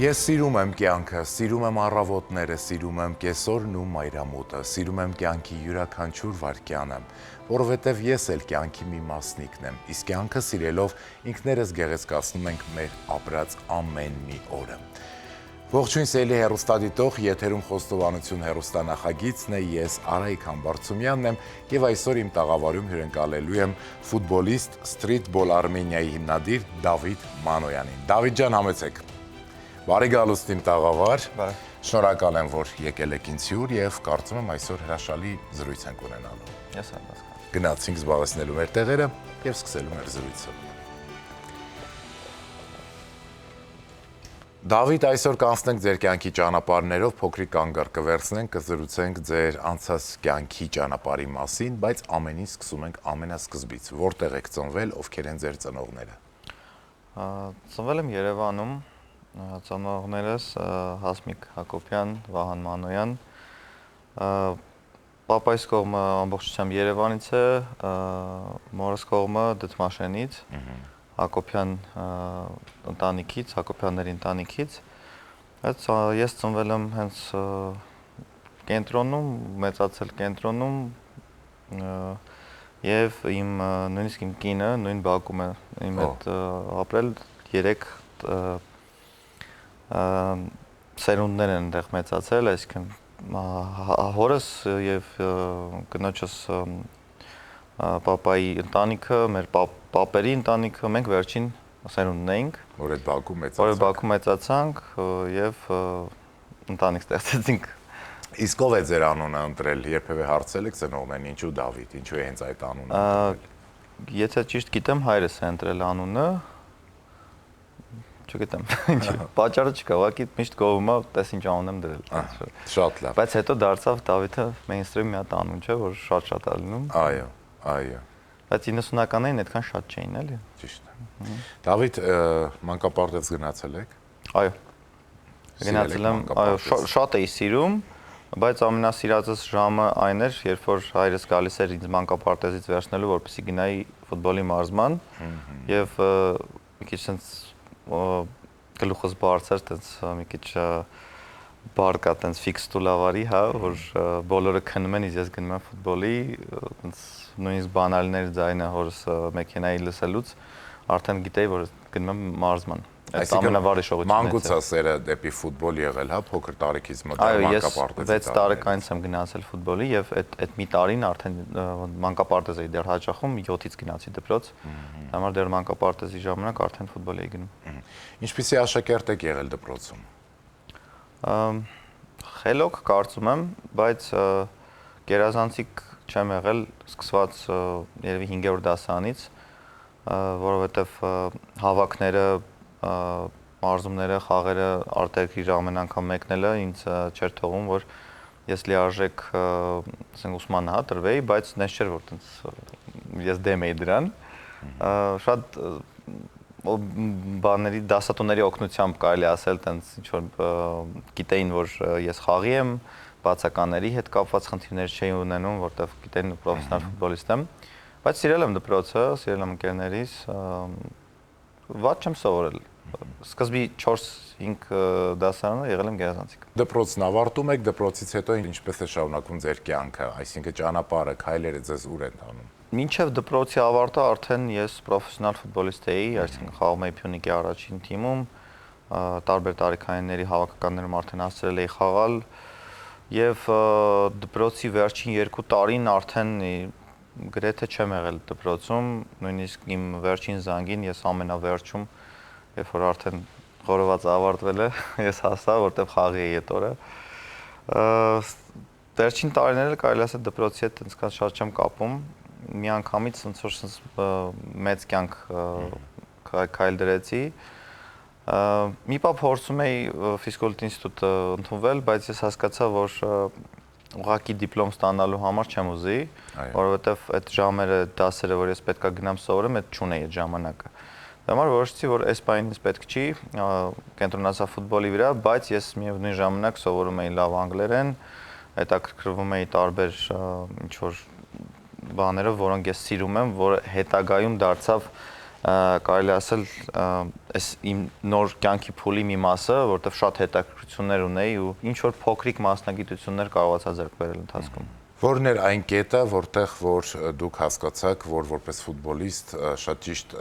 Ես սիրում եմ կյանքը, սիրում եմ առավոտները, սիրում եմ կեսօրն ու մայրամուտը, սիրում եմ կյանքի յուրաքանչյուր վայրկյանը, որովհետև ես էլ կյանքի մի մասնիկն եմ, իսկ կյանքը սիրելով ինքներս գեղեցկացնում ենք մեր ապրած ամեն մի օրը։ Ողջույն սիրելի հեռուստադիտող, եթերում խոստովանություն հեռուստանախագիծն է, ես Արայիկ Համբարձումյանն եմ և այսօր իմ տաղավարում հյուրընկալելու եմ ֆուտբոլիստ Սթրիթբոլ Արմենիայի հիմնադիր Դավիթ Մանոյանին։ Դավիթ ջան, համեցեք։ Բարի գալուստ իմ տաղավար, շնորհակալ եմ, որ եկել եք ինձ հյուր և կարծում եմ այսօր հրաշալի զրույց ենք ունենալու։ Ես եմ հասկանում։ Գնացինք զբաղեցնելու մեր տեղերը և սկսելու մեր զրույցը։ Դավիթ, այսօր կանցնենք ձեր կյանքի ճանապարհներով, փոքրիկ կանգառ կվերցնենք, կզրուցենք ձեր անցած կյանքի ճանապարհի մասին, բայց ամենին սկսում ենք ամենասկզբից։ Որտեղ եք ծնվել, ովքեր են ձեր ծնողները։ Ծնվել եմ Երևանում, ծնողներս Հասմիկ Հակոբյան, Վահան Մանոյան, պապայիս կողմը ամբողջությամբ Երևանից է, մորս կողմը Դդմաշենից, Հակոբյան ընտանիքից, Հակոբյանների ընտանիքից, ես ծնվել եմ հենց կենտրոնում, մեծացել կենտրոնում և նույնիսկ իմ կինը նույն բակում է իմ հետ ապրել 3 սերունդներ են այնտեղ մեծացել, այսինքն հորս և կնոջս պապայի ընտանիքը, մեր պապերի ընտանիքը, մենք վերջին սերունդն էինք, որ այդ բակում մեծացանք և ընտանիք ստեղծեցինք։ Իսկ ով է ձեր անունը ընտրել, երբևէ հարցրել եք ծնողներին, ինչու Դավիթ, ինչու է հենց այդ անունը ընտրել։ Եթե ճիշտ գիտեմ, հայրս է ընտրել անունը, չգիտեմ, պատճառը չկա, ուղղակի միշտ գովում է, տես ինչ անուն եմ դրել։ Շատ լավ։ Բայց հետո դարձավ Դավիթը mainstream մի հատ անուն չէ, որ շատ է լինում։ Այո, այո։ Բայց 90-ականներին այդքան շատ չէին, էլի։ Ճիշտ է։ Դավիթ, մանկապարտեզ գնացել եք։ Այո։ Գնացել եմ, այո, շատ էի սիրում, բայց ամենասիրածս ժամը այն էր, երբ որ հայրս գալիս էր ինձ մանկապարտեզից վերցնելու, որպեսզի գնայի ֆուտբոլի մարզման, եւ մի քիչ sense գլուխս բարձր, տենց մի քիչ բար կա, տենց ֆիքս տուլավարի, հա, որ բոլորը քնում են, ես գնում եմ ֆուտբոլի, տենց նույնիսկ բանալիների ձայնը հորս մեքենայի լսելուց արդեն գիտեի, որ գնում եմ մարզման։ Այս ամենավառ հիշողություններից է։ Մանկուցասերը դեպի ֆուտբոլ եղել, հա, փոքր տարիքից մտել մանկապարտեզից։ Այո, ես 6 տարեկանից եմ գնացել ֆուտբոլի եւ այդ մի տարին արդեն մանկապարտեզ էի դեռ հաճախում, 7-ից գնացի դպրոց։ Համար դեռ մանկապարտեզի ժամանակ արդեն ֆուտբոլ էի գնում։ Ինչպիսի աշակերտ եք եղել դպրոցում։ Խելոք կարծում եմ, բայց գերազանցիկ չեմ եղել, սկսված երևի 5-րդ դասարանից, որովհետեւ հավաքները, մարզումները, խաղերը արտերկիր ամեն անգամ մեկնելը ինձ չէր թողում, որ ես լիարժեք ուսման հա տրվեի, բայց նես չէր, որ տենց ես դեմ էի դրան։ Շատ բաների դասատուների օգնությամբ կարելի ասել, տենց ինչ որ գիտեին, որ ես խաղի եմ, բացականների հետ կապված խնդիրներ չէի ունենում, որտեղ գիտեին պրոֆեսիոնալ ֆուտբոլիստ եմ, բայց սիրել եմ դպրոցը, սիրել եմ ընկերներիս, վատ չեմ սովորել։ Սկզբի 4-5 դասարանը եղել եմ գերազանցիկ։ Դպրոցն ավարտում եք, դպրոցից հետո ինչպես է շարունակվում ձեր կյանքը, այսինքն ճանապարհը, քայլերը ձեզ ուր են տանում։ Մինչև դպրոցի ավարտը արդեն ես պրոֆեսիոնալ ֆուտբոլիստ էի, այսինքն խաղում էի Փյունիկի առաջին թիմում, տարբեր տարիքայինների հավաքականներում արդեն հասցրել էի խաղալ եւ դպրոցի վերջին 2 տարին արդեն գրեթե չեմ եղել դպրոցում, նույնիսկ իմ վերջին զանգին ես ամենավերջում, երբ որ արդեն խորովածը ավարտվել է, ես հասա, որտեղ խաղի էի այդ օրը։ Վերջին տարիները կարելի ասել դպրոցի հետ այնքան շատ չեմ կապում, մի անգամից ոնց որ մեծ կյանք քայլ դրեցի։ Մի պահ փորձում էի ֆիզկուլտուր ինստիտուտ ընդունվել, բայց ես հասկացա, որ ուղղակի դիպլոմ ստանալու համար չեմ ուզի, որովհետև այդ ժամերը, դասերը, որ ես պետքա գնամ սովորեմ, այդ չունեի այդ ժամանակը։ Դա համար որոշեցի, որ այս պահին ինձ պետք չի կենտրոնացա ֆուտբոլի վրա, բայց ես միևնույն ժամանակ սովորում էի լավ անգլերեն, հետաքրքրվում էի տարբեր ինչ որ բաներով, որոնք ես սիրում եմ, որ հետագայում դարձավ կարելի ասել այս իմ նոր կյանքի փուլի մի մասը, որտեղ շատ հետաքրքրություններ ունեի ու ինչ որ փոքրիկ մասնագիտություններ կարողացա ձեռք բերել ընթացքում։ Որն էր այն կետը, որտեղ որ դուք հասկացաք, որ որպես ֆուտբոլիստ շատ ճիշտ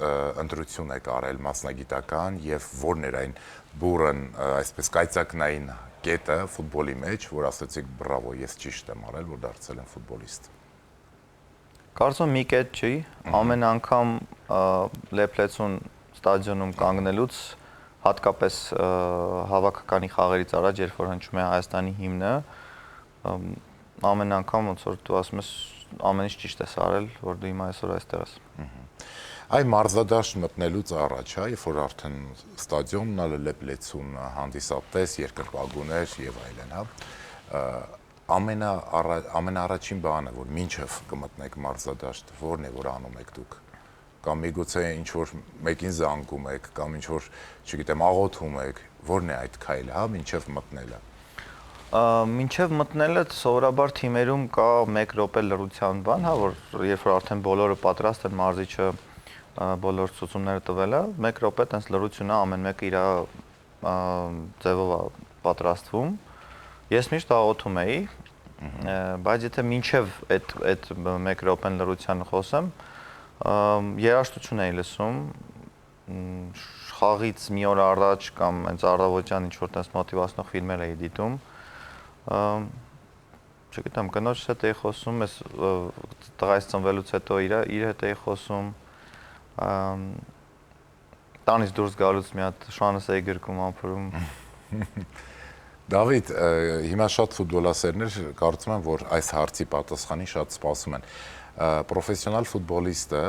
ընտրություն եք արել մասնագիտական եւ որն էր այն բուրըն, այսպես կայծակնային կետը ֆուտբոլի մեջ, որ ասացիք բրավո, ես ճիշտ եմ արել, որ դարձել եմ ֆուտբոլիստ։ Կարծում մի կետ չի, ամեն անգամ լեփլեցուն ստադիոնում կանգնելուց, հատկապես հավաքականի խաղերից առաջ, երբ որ հնչում է Հայաստանի հիմնը, ամեն անգամ ոնց որ դու ասում ես ամեն ինչ ճիշտ ես արել, որ դու հիմա այսօր այստեղ ես։ Այ մարզադաշտ մտնելուց առաջ, երբ որ արդեն ստադիոնն ալը լեփլեցուն հանդիսատես, երկրպագուներ եւ այլն, ամենաառաջին բանը, որ մինչև կմտնեք մարզադաշտ, որն է, որ անում եք դուք, կամ միգուցե ինչ որ մեկին զանգում եք, կամ ինչ որ, չգիտեմ, աղոթում եք, որն է այդ քայլը, մինչև մտնելը։ Մինչև մտնելը սովորաբար թիմերում կա 1 րոպե լռության բան, որ երբ որ արդեն բոլորը պատրաստ են, մարզիչը բոլոր ցուցումները տվել է, 1 րոպե տենց լռություն է, ամեն մեկը իր ձևով է պատրաստվում։ Ես միշտ աղոթում էի, բայց եթե մինչև այդ 1 րոպեն լռության խոսեմ, երաժշտություն էի լսում, խաղից մի օր առաջ կամ հենց առավոտյան ինչ որ տես մոտիվացնող ֆիլմեր էի դիտում, չգիտեմ, կնոջս հետ էի խոսում, ես տղայից ծնվելուց հետո իր հետ էի խոսում, տանից դուրս գալուց մի հատ շանս էի գրկում ամփորում։ Դավիթ, հիմա շատ ֆուտբոլասերներ կարծում են, որ այս հարցի պատասխանին շատ սպասում են։ Պրոֆեսիոնալ ֆուտբոլիստը,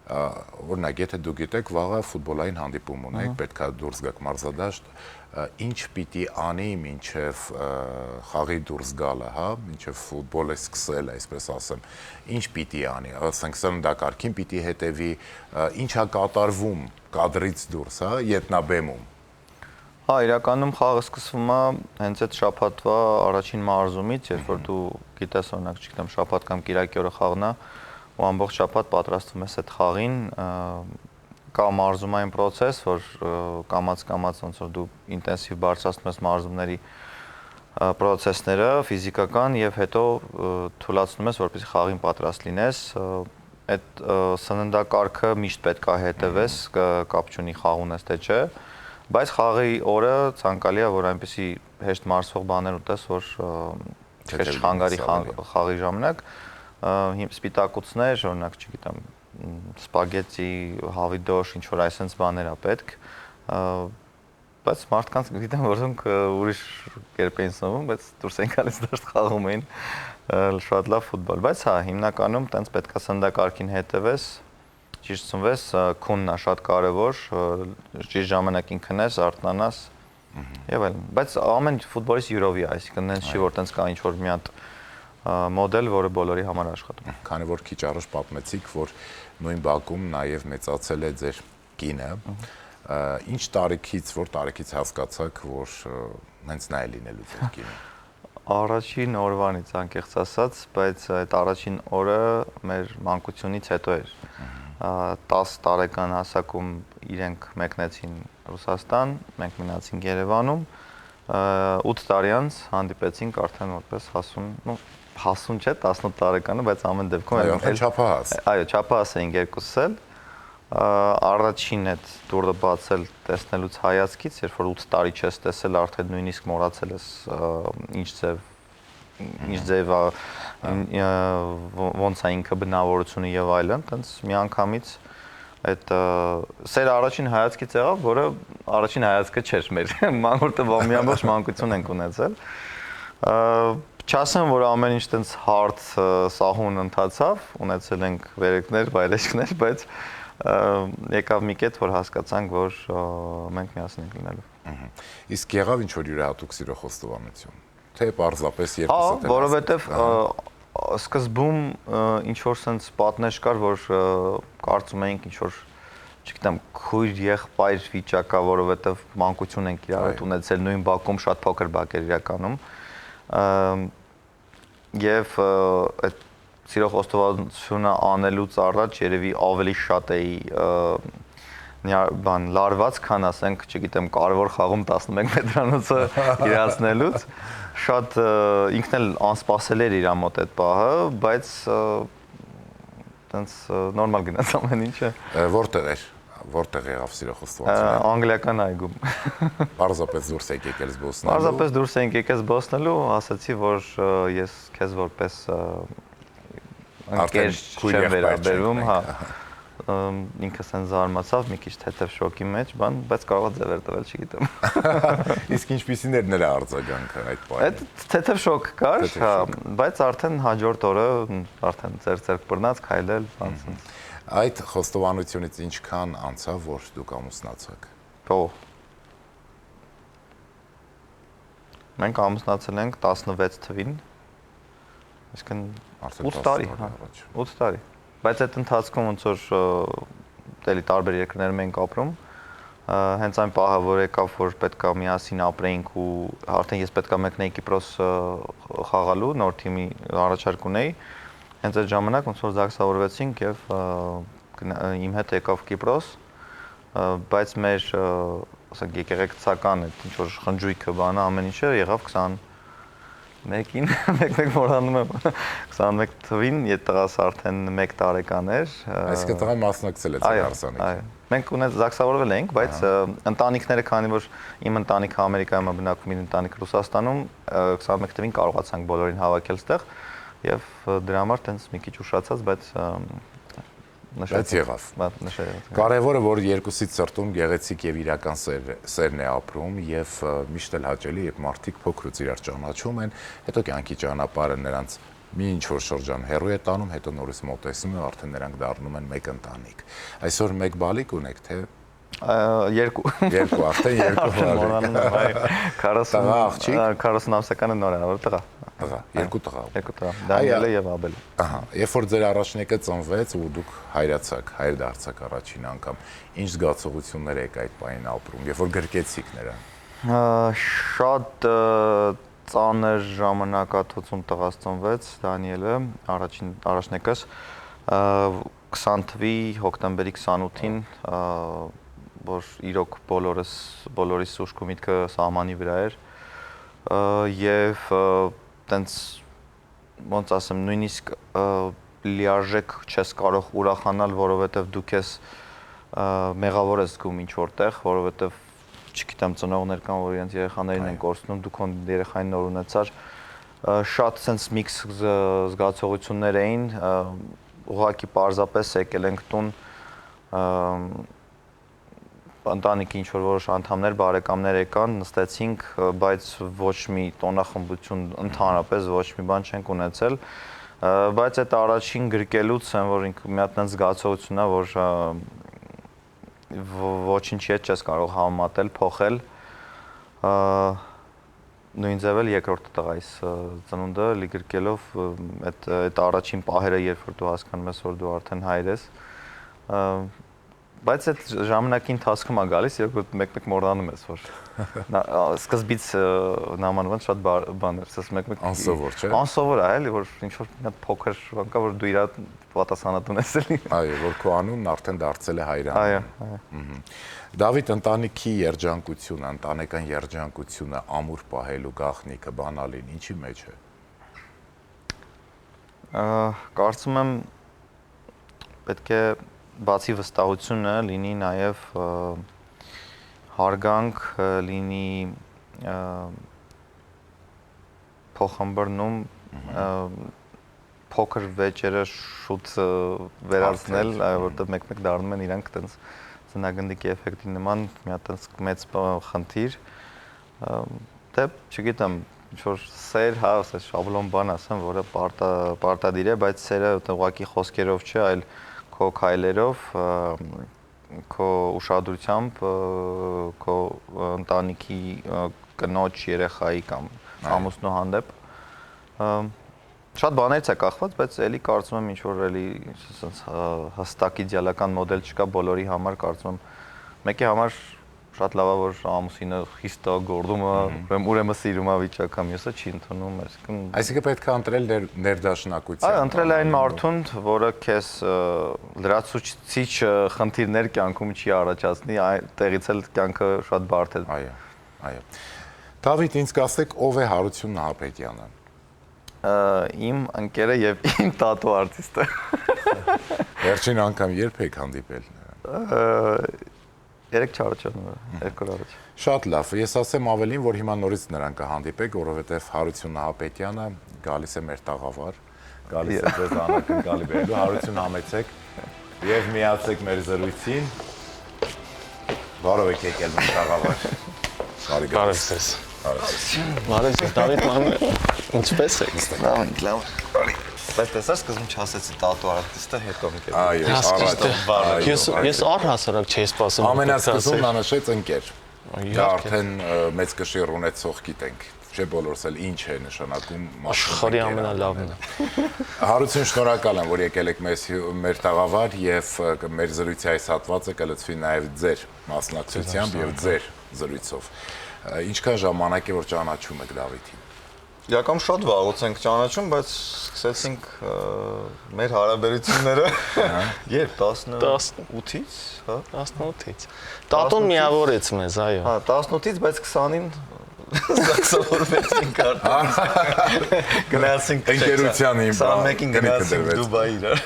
օրինակ, եթե դուք գիտեք, վաղը ֆուտբոլային հանդիպում ունեք, պետք է դուրս գաք մարզադաշտ, ինչ պիտի անի մինչև խաղի դուրս գալը, մինչև ֆուտբոլը սկսել, այսպես ասեմ, ինչ պիտի անի, ասենք սննդակարգին պիտի հետևի, ինչա կատարվում կադրից դուրս, ետնաբեմում։ Իրականում խաղը սկսվում է հենց այդ շաբաթվա առաջին մարզումից, երբ որ դու գիտես, օրինակ, չգիտեմ, շաբաթ կամ կիրակի օրը խաղն է, ու ամբողջ շաբաթ պատրաստվում ես այդ խաղին, կա մարզումային process, որ կամաց ոնց որ դու ինտենսիվ բարձրացնում ես մարզումների process-ները, ֆիզիկական եւ հետո թույլատնում ես, որպեսզի խաղին պատրաստ լինես, այդ սննդակարգը միշտ պետք է հետևես, կապ չունի խաղ ունես թե չէ, բայց խաղի օրը ցանկալի է, որ այնպեսի հեշտ մարսվող բաներ ուտես, որ քեզ չխանգարի խաղի ժամանակ, սպիտակուցներ, օրինակ, չգիտեմ, սպագետի, հավիդոշ, ինչ որ այսպես բաներ է պետք, բայց մարդկանց գիտեմ, որ դրանք ուրիշ կերպ են սնվում, բայց դուրս են գալիս դաշտ խաղում են շատ լավ ֆուտբոլ, բայց հիմնականում տենց պետք է սննդակարգին հետևես, ճիշտ սնվես, քունն է շատ կարևոր, ճիշտ ժամանակին քնես, արթնանաս եւ այլն, բայց ամեն ֆուտբոլիստ յուրովի է, այսինքն նենց չի որ տենց կա ինչ որ մի հատ մոդել, որը բոլորի համար աշխատում։ Քանի որ քիչ առաջ պատմեցիք, որ նույն բակում նաև մեծացել է ձեր կինը, ինչ տարիքից, որ տարիքից հասկացաք, որ հենց նա է լինելու ձեր կինը։ Առաջին օրվանից անկեղծ ասած, բայց այդ առաջին օրը մեր մանկությունից հետո էր։ 10 տարեկան հասակում իրենք մեկնեցին Ռուսաստան, մենք մնացինք Երևանում, 8 տարի անց հանդիպեցինք արդեն որպես հասուն չէ, 18 տարեկանը, բայց ամեն դեպքում արդեն չափահաս։ Այո, չափահաս էինք երկուսս էլ։ Առաջին այդ դուրը բացել տեսնելուց հայացքից, երբ որ 8 տարի չես տեսել, արդեն նույնիսկ մոռացել ես ինչ ձև ոնց է ինքը բնավորությունը եւ այլն, տենց միանգամից այդ սեր առաջին հայացքից եղավ, որը առաջին հայացքը չէր մեր, որտեղ մի ամբողջ մանկություն ենք ունեցել։ Չասեմ, որ ամեն ինչ տենց հարթ սահուն ընթացավ, ունեցել ենք վերելքներ, վայրեջքներ, բայց եկավ մի կետ, որ հասկացանք, որ մենք միասին ենք լինելու։ Իսկ եղավ ինչ որ յուրահատուկ սիրո խոստովանություն, թե պարզապես երկուսը թե։ Որովհետև սկզբում ինչ որ sense պատնեշ կար, որ կարծում էինք ինչ որ, չգիտեմ, քույր եղբայր վիճակա, որովհետև մանկություն ենք իրար հետ ունեցել նույն բակում, շատ փոքր բակ էր իրականում։ Եվ այդ սիրո խոստովանությունը անելուց առաջ երևի ավելի շատ էի բան լարված, քան ասենք, չգիտեմ, կարևոր խաղում 11 մետրանոցը իրացնելուց, շատ ինքն էլ անսպասել էր իր մոտ այդ պահը, բայց տենց նորմալ գնաց ամեն ինչը։ Որտեղ եղավ սիրո խոստովանությունը։ Անգլիական այգում։ Պարզապես դուրս եք եկել զբոսնելու։ Պարզապես դուրս ենք եկել զբոսնելու, ասացի, որ ես քեզ որպես ընկեր չեմ վերաբերում, հա։ Ինքս են զարմացավ, մի քիչ թեթև շոկի մեջ, բայց կարող է ձևեր տվել, չգիտեմ։ Իսկ ինչպիսին էր նրա արձագանքը այդ պահին։ Այդ թեթև շոկ կար, հա, բայց արդեն հաջորդ օրը արդեն ձեռք բռնած քայլել, բանցած։ Այդ խոստովանությունից ինչքան անցավ, որ դուք ամուսնացաք։ Մենք ամուսնացել ենք 16 թվին, այսինքն 8 տարի, հա, 8 տարի։ Բայց այդ ընթացքում ոնց որ դելի տարբեր երկրներում ենք ապրում, հենց այն պահը, որ եկավ, որ պետքա միասին ապրեինք ու արդեն ես պետքա մեկնեի Կիպրոս խաղալու, նոր թիմի առաջարկ ունեի, հենց այդ ժամանակ ոնց որ զաքսավորվեցինք եւ իմ հետ եկավ Կիպրոս, բայց մեր ասենք եկեղեցական այդ ինչ որ խնջույքը բանը ամեն ինչը եղավ 21-ին, մեկ մոռանում եմ 21 թվին, եթե տղաս արդեն 1 տարեկան էր։ Այսինքն տղան մասնակցել է ձեր հարսանիքին։ Այո։ Մենք ունենք զաքսավորվել ենք, բայց ընտանիքները, քանի որ իմ ընտանիքը Ամերիկայում է բնակվում, իմ ընտանիքը Ռուսաստանում, 21 թվին կարողացանք բոլորին հավաքել ստեղ եւ դրա համար տենց մի քիչ ուշացած, բայց եղավ։ Կարևորը, որ երկուսից սրտում գեղեցիկ եւ իրական սերն է ապրում եւ միշտ էլ հաճելի, երբ մարդիկ փոքրուց իրար ճանաչում են, հետո կյանքի ճանապարհը նրանց մի ինչ-որ շրջան հեռու է տանում, հետո նորից մոտեցնում է, արդեն նրանք դառնում են մեկ ընտանիք։ Այսօր մեկ բալիկ ունեք, թե 2 արդեն 2 բալիկ։ 40 ամսականը նոր է, որ տղա։ 2 տղա։ 2 տղա։ Դանիելը եւ Աբելը։ Ահա, երբ որ ձեր առաջնեկը ծնվեց ու դուք հայրացաք, հայր դարձաք առաջին անգամ, ինչ զգացողություններ եք այդ պահին ապրում, երբ որ գրկեցիք նրան։ Շատ ծանր ժամանակահատվածում տղաս ծնվեց Դանիելը, առաջնեկս 20 թվի հոկտեմբերի 28-ին, որ իրոք բոլորիս ուշք ու միտքը սահմանի վրա էր եւ տենց ոնց ասեմ, նույնիսկ լիարժեք չես կարող ուրախանալ, որովհետեւ դու քեզ մեղավոր ես զգում ինչ որտեղ, որովհետեւ չգիտեմ, ծնողներ կան, որ իրենց երեխաներին են կորցնում, դու քո երեխային նոր ունեցար, շատ sense mix զգացողություններ էին, ուղղակի պարզապես եկել ենք տուն, ընտանիքի ինչ որ որոշ անդամներ, բարեկամներ եկան, նստեցինք, բայց ոչ մի տոնախմբություն, ընդհանրապես ոչ մի բան չենք ունեցել, բայց այդ առաջին գրկելուց են, որ մի հատ այնց զգացողությունն է, որ ոչինչ հետ չես կարող համեմատել, փոխել, նույն ձև էլ երկրորդ տղայիս ծնունդը լի գրկելով այդ առաջին պահերը, երբ որ դու հասկանում ես, որ դու արդեն հայր ես, բայց այդ ժամանակի ընթացքում է գալիս, երբ մեկ-մեկ մոռանում ես, որ սկզբից նամանվան շատ բան էր, ասես մեկ-մեկ անսովոր, չէ՞։ Անսովոր է, էլի, որ ինչ որ մի հատ փոքր բան կա, որ դու իրա պատասխանատուն ես էլի։ Այո, որ քո անունն արդեն դարձել է հայրան։ Այո։ Դավիթ, ընտանիքի երջանկությունը, ընտանեկան երջանկությունը, ամուր պահելու գաղտնիքը, բանալին, ինչի մեջ է։ Կարծում եմ պետք է բացի վստահությունը լինի նաև հարգանք, լինի փոխհմբռնում, փոքր վեճերը շուտ վերացնել, որտեղ մեկ-մեկ դառնում են իրանք տենց ծնագնդիկի էֆեկտի նման մի հատ տենց մեծ խնդիր, դե չգիտեմ, ինչ-որ սեր, հա, շաբլոն բան ասեմ, որը պարտադիր է, բայց սերը ուղղակի խոսքերով չէ, այլ քո քայլերով, քո ուշադրությամբ, քո ընտանիքի կնոջ, երեխայի կամ ամուսնու հանդեպ շատ բաներից է կախված, բայց էլի կարծում եմ ինչ որ էլի հստակ իդեալական մոդել չկա բոլորի համար, կարծում եմ մեկի համար շատ լավ է որ ամուսինը խիստ է գործումը, ուրեմն սիրում է վիճակը, մյուսը չի ընդունում, այսինքն պետք է ընտրել ներդաշնակության։ Այո, ընտրել այն մարդուն, որը քեզ լրացուցիչ խնդիրներ կյանքում չի առաջացնի, այդտեղից էլ կյանքը շատ բարդ է։ Այո, այո։ Դավիթ, ինձ կասեք, ով է Հարություն Նահապետյանը։ Իմ ընկերը եւ իմ տատու արտիստը։ Վերջին անգամ երբ եք հանդիպել նրան։ 3-4 օր առաջ։ Շատ լավ։ Ես ասեմ ավելին, որ հիմա նորից նրան կհանդիպեք, որովհետև Հարություն Նահապետյանը գալիս է մեր տաղավար, գալիս է ձեզ անակնկալի բերելու, Հարություն համեցեք եւ միացեք մեր զրույցին։ Բարով եք եկել մեր տաղավար։ Բարև ձեզ։ Բարև ձեզ, Դավիթ մանուել, ինչպես եք։ Լավ։ Բայց տեսա սկզբում չասեցի տատու արտիստը, հետո մի կերպ։ Այո, Ես առհասարակ չէի սպասում։ ամենասկզբում նա նշեց ընկեր։ Դա Իհարկե։ արդեն մեծ կշիռ ունեցող գիտենք։ Չէ բոլորս էլ ինչ է նշանակում Աշխարհի ամենալավն է։ Հարություն, շնորհակալ եմ, որ եկել եք մեր տաղավար եւ մեր զրույցի այս հատվածը կլցվի նաեւ ձեր մասնակցությամբ եւ ձեր զրույցով։ Ինչքան ժամանակ է որ ճանաչում եք Դավիթին։ Իրական շատ վաղուց ենք ճանաչում, բայց սկսեցինք մեր հարաբերությունները երբ 18-ից, հա 18-ից։ Տատուն միավորեց մեզ, այո։ Հա 18-ից, բայց 20-ին սաքսոֆոնեցինք արդեն։ Գնացինք Ընկերության իմ 21-ին գնացինք Դուբայ իրար։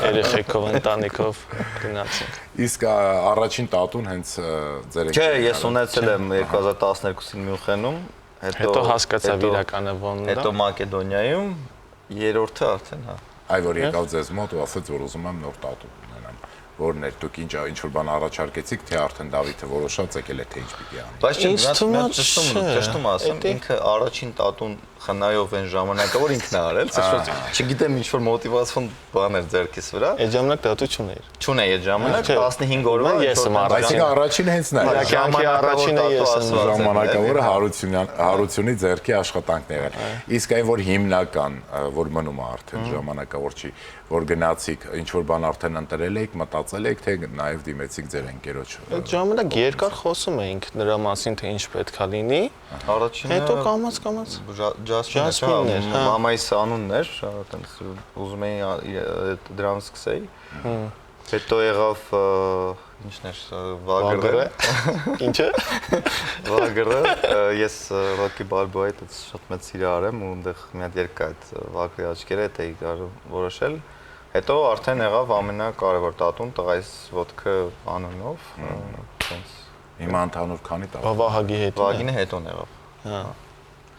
Երեխեքով, ընտանիքով գնացինք։ Իսկ առաջին տատուն հենց ձեր Չէ, ես ունեցել եմ 2012-ին Մյունխենում, Հետո հասկացավ իրականը ոնն հետո Մակեդոնիայում, երրորդը արդեն, հա։ այ որ եկավ ձեզ մոտ ու ասաց որ ուզում եմ նոր տատու ունենամ։ Որն էր դուք ինչ որ բան առաջարկեցիք, թե արդեն Դավիթը որոշած եկել է թե ինչ պիտի անի։ Բայց Ինձ ճշտում ասեմ, ինքը առաջին տատուն խնայով այն ժամանակը որ ինքն է արել, չգիտեմ ինչ որ մոտիվացիոն բան էր ձեռքիս վրա։ Այդ ժամանակ տատու չուներ։ Չունեի այդ ժամանակ 15 օրվա Ես եմ առաջին։ Այսինքն առաջին հենց նա է։ Կյանքի առաջինը ես եմ։ Ժամանակավորը Հարությունի ձեռքի աշխատանքն եղել։ Իսկ այն որ հիմնական, որ մնում է արդեն ժամանակավոր չի, որ գնացիք, ինչ որ բան արդեն ընտրել եք, մտածել եք, թե նաև դիմեցիք ձեր ընկերոջ։ Այդ ժամանակ երկար խոսում էինք նրա մասին, թե ինչ պետք է լինի։ Առաջինը Հետո կամաց Ջասմինն էր, մամայիս անունն էր, այտենց ուզում էի դրան սկսեի։ Հետո եղավ ինչն էր, Վագրը։ Ինչը։ Վագրը, ես Ռոկի Բալբոյի հետ շատ մեծ սիրահար եմ ու այնտեղ մի հատ երգ կա այդ Վագրի աչքերը, դա էի կարող որոշել։ Հետո արդեն եղավ ամենակարևոր տատուն, տղայիս ոտքը անունով, այնպես։ Հիմա ընդհանուր քանի տատու։ Վահագի հետ։ Վագինը հետոն եղավ։ Հա։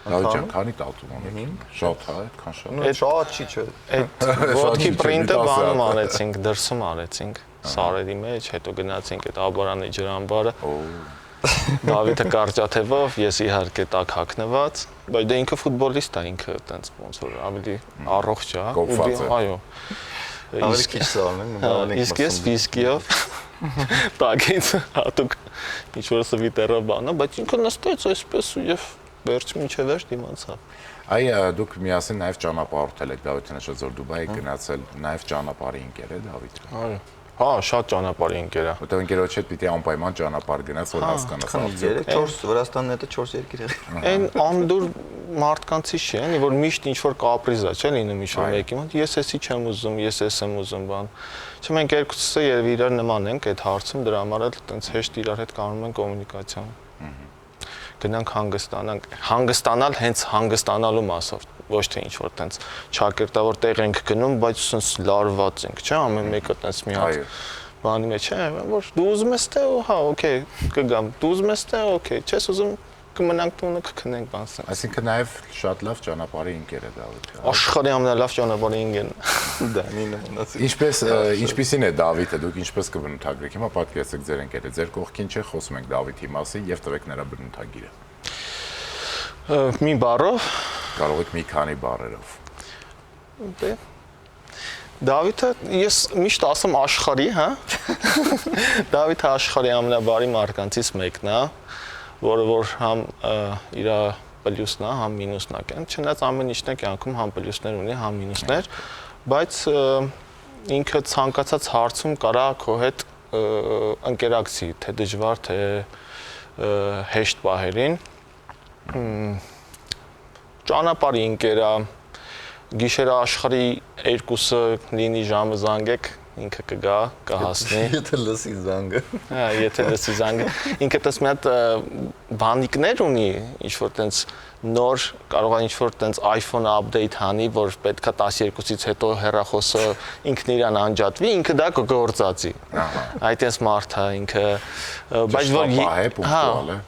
Դավիթ ջան, քանի տատու ունեք։ Շատ հա, այդքան շատ։ Շատ չի, չէ։ Այդ ոտքի պրինտը բանում արեցինք, դրսում արեցինք, սարերի մեջ, հետո գնացինք այդ Աբորանի ջրամբարը։ Դավիթը կարճաթևով, ես իհարկե տակ հագնված, բայց դա ինքը ֆուտբոլիստ է, ինքը այտենց ոնց որ ավելի առողջ է, այո։ Ավելի քիչ սարն են, Իսկ ես վիսկիով տակից հատուկ ինչ որ սվիտերով բանը, բայց ինքը նստեց այսպես եւ վերջ մինչեւ վերջ դիմանցավ։ Այ դուք միասին նաև ճանապարհորդել եք Դավիթը նշեց որ Դուբայ եք գնացել, նաև ճանապարհի ընկեր է Դավիթը։ Այո։ Հա, շատ ճանապարհի ընկեր է։ Որտեղ ընկերոջ հետ պիտի անպայման ճանապարհ գնաց, որ հասկանաս արդյոք։ 3-4 Վրաստանն հետը 4 երկիր եղել։ Այն անդուր մարդկանցից չէ, էլի որ միշտ ինչ որ կապրիզ է, չէ՞ լինում ինչ որ մեկի մոտ, ես էսի չեմ ուզում, ես էս եմ ուզում բան։ Չէ՞ մենք երկուսը եւ իրար նման ենք այդ հարցում, դրա համար էլ տենց հեշտ իրար հետ կանում ենք կոմունիկացիա։ Գնանք հանգստանալ հենց հանգստանալու մասով, ոչ թե ինչ որ տենց ճակերտավոր տեղ ենք գնում, բայց սենց լարված ենք, չէ՞, ամեն մեկը տենց մի հատ բանի մեջ է, որ դու ուզում ես թե հա, օքեյ, կգամ, դու ուզում ես թե օքեյ, չես ուզում կմնանք տունը կքնենք բանսը։ Այսինքն նաև շատ լավ ճանապարհի ընկեր է Դավիթը։ Աշխարհի ամենալավ ճանապարհի ընկերն է։ Դանի նմանացի։ Ինչպեսին է Դավիթը, դուք ինչպես կբնութագրեք։ Հիմա պատկերացրեք ձեր ընկերը, ձեր կողքին չէ, խոսում ենք Դավիթի մասին եւ տվեք նրա բնութագիրը։ Մի բառով Կարող եք մի քանի բառերով։ Դավիթը ես միշտ ասում աշխարհի, հա։ Դավիթը աշխարհի ամենաբարի մարկանցից մեկն է, որը որ համ իր պլյուսն է, համ մինուսն է, չնայած ամեն ինչն է կյանքում համ պլյուսներ ունի, համ մինուսներ, բայց ինքը ցանկացած հարցում կարա քո հետ ընկերակցի, թե դժվար, թե հեշտ պահերին։ Ճանապարհի ընկերա, գիշերը աշխարհի 2-ը լինի ժամը զանգեք, ինքը կգա, կհասնի։ Եթե լսի զանգը։ Հա, եթե լսի զանգը, ինքը տես մի հատ բանիկներ ունի, ինչ որ տենց նոր կարող է ինչ որ տենց iPhone update հանի, որ պետքա 12-ից հետո հեռախոսը ինքն իրան անջատվի, ինքը դա կգործածի։ Այդ էս մարդ է ինքը, բայց որ պունկտուալ է։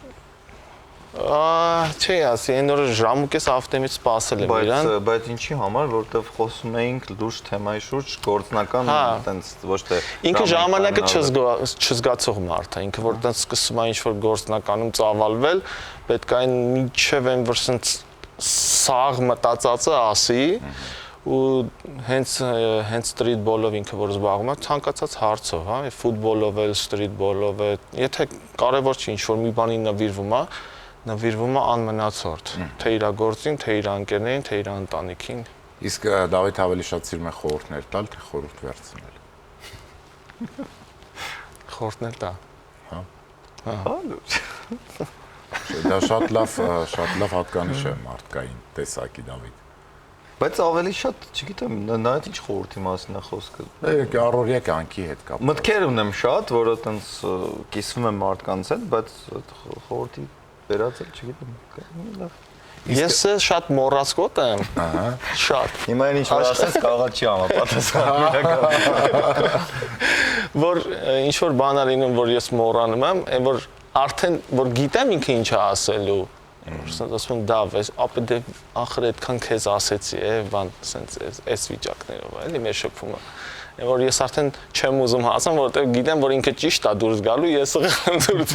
Չի ասի, այն օրը ժամուկես ավտեմից սպասել եմ իրան։ Բայց ինչի համար, որովհետև խոսում էինք լուրջ թեմայի շուրջ, գործնական տենց ոչ թե ինքը ժամանակը չզգացող մարդ է, ինքը որ տենց սկսում է ինչ-որ գործնականում ծավալվել, պետք է այն միջև են, որ սենց սաղ մտածածը ասի, ու հենց ստրիթբոլով ինքը որ զբաղվում է, ցանկացած հարցով, հա, ֆուտբոլով էլ, ստրիթբոլով էլ, եթե կարևոր չի ինչ-որ մի բանի նվիրվում է անմնացորդ, թե իր գործին, թե իր ընկերներին, թե իր ընտանիքին։ Իսկ Դավիթ ավելի շատ սիրում է խորհուրդներ տալ, թե խորհուրդ վերցնել։ Խորհուրդներ տա։ Դա շատ լավ հատկանիշ է մարդկային տեսակի Դավիթ։ Բայց ավելի շատ, չգիտեմ, նայած ինչ խորհրդի մասին է խոսքը։ Առօրյա կյանքի հետ կապված։ Մտքեր ունեմ շատ, որը տենց կիսվում եմ մարդկանց հետ, բայց խորհրդի վերածել, չգիտեմ, լավ։ Ես շատ մոռացկոտ եմ։ Ահա։ Շատ։ Հիմա ինչ որ ասես կարող չի համապատասխանել։ Որ ինչ որ բան է լինում, որ ես մոռանում եմ, այն որ արդեն որ գիտեմ ինքը ինչ է ասելու, ասես ասում դավ, ապա դե ախր այդքան քեզ ասեցի, բան, սենց այս վիճակներով, էլի մեր շփումը։ Այն որ ես արդեն չեմ ուզում հասամ, որովհետև գիտեմ, որ ինքը ճիշտ է դուրս գալու, ես եղեմ դուրս։